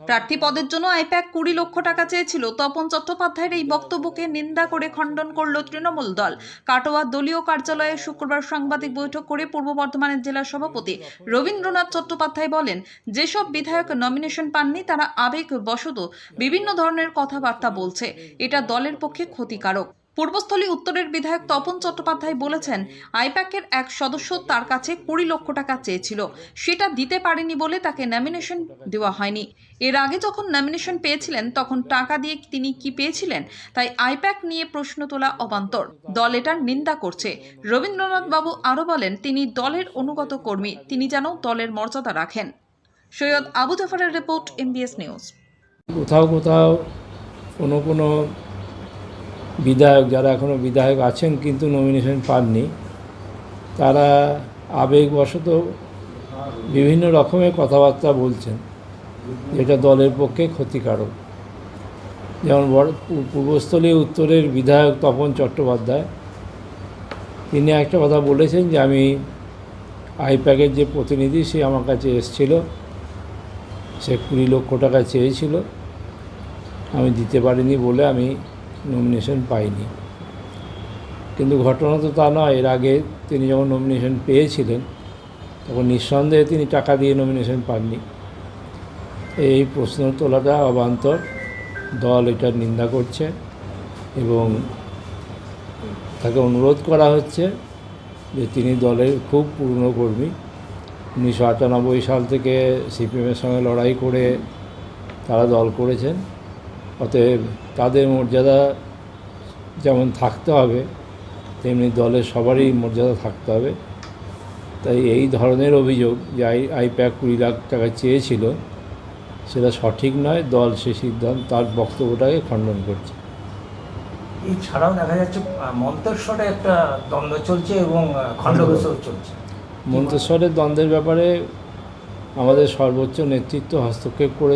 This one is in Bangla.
প্রার্থী পদের জন্য আইপ্যাক 20 লক্ষ টাকা চেয়েছিল। তপন চট্টোপাধ্যায়ের এই বক্তব্যকে নিন্দা করে খণ্ডন করল তৃণমূল দল। কাটোয়া দলীয় কার্যালয়ে শুক্রবার সাংবাদিক বৈঠক করে পূর্ব বর্ধমানের জেলা সভাপতি রবীন্দ্রনাথ চট্টোপাধ্যায় বলেন, যেসব বিধায়ক নমিনেশন পাননি তারা আবেগবশত বিভিন্ন ধরনের কথাবার্তা বলছে, এটা দলের পক্ষে ক্ষতিকারক। পূর্বস্থলী উত্তরের বিধায়ক তপন চট্টোপাধ্যায় বলেছেন, আইপ্যাকের এক সদস্য তার কাছে 20 লক্ষ টাকা চেয়েছিল, সেটা দিতে পারেনি বলে তাকে নমিনেশন দেওয়া হয়নি। এর আগে যখন নমিনেশন পেয়েছিলেন তখন টাকা দিয়ে তিনি কি পেয়েছিলেন, তাই আইপ্যাক নিয়ে প্রশ্ন তোলা অবান্তর। দল এটার নিন্দা করছে। রবীন্দ্রনাথ বাবু আরও বলেন, তিনি দলের অনুগত কর্মী, তিনি যেন দলের মর্যাদা রাখেন। সৈয়দ আবু জাফরের রিপোর্ট, MBS নিউজ। কোথাও কোথাও কোনো বিধায়ক, যারা এখনও বিধায়ক আছেন কিন্তু নমিনেশন পাননি, তারা আবেগবশত বিভিন্ন রকমের কথাবার্তা বলছেন, যেটা দলের পক্ষে ক্ষতিকারক। যেমন পূর্বস্থলী উত্তরের বিধায়ক তপন চট্টোপাধ্যায়, তিনি একটা কথা বলেছেন যে আমি আইপ্যাকের যে প্রতিনিধি, সে আমার কাছে এসেছিল, সে 20 লক্ষ টাকা চেয়েছিল, আমি দিতে পারিনি বলে আমি নমিনেশন পাইনি। কিন্তু ঘটনা তো তা নয়। এর আগে তিনি যখন নমিনেশন পেয়েছিলেন তখন নিঃসন্দেহে তিনি টাকা দিয়ে নমিনেশন পাননি। এই প্রশ্ন তোলাটা অবান্তর। দল এটার নিন্দা করছে এবং তাকে অনুরোধ করা হচ্ছে যে তিনি দলের খুব পুরনো কর্মী। 1998 সাল থেকে সিপিএমের সঙ্গে লড়াই করে তারা দল করেছেন। অতএব তাদের মর্যাদা যেমন থাকতে হবে, তেমনি দলের সবারই মর্যাদা থাকতে হবে। তাই এই ধরনের অভিযোগ যে আইপ্যাক 20 লাখ টাকা চেয়েছিল, সেটা সঠিক নয়। দল সে সিদ্ধান্ত, তার বক্তব্যটাকে খণ্ডন করছে। এছাড়াও দেখা যাচ্ছে মন্তেশ্বরে একটা দ্বন্দ্ব চলছে এবং খণ্ডঘোষও চলছে। মন্তেশ্বরের দ্বন্দ্বের ব্যাপারে আমাদের সর্বোচ্চ নেতৃত্ব হস্তক্ষেপ করে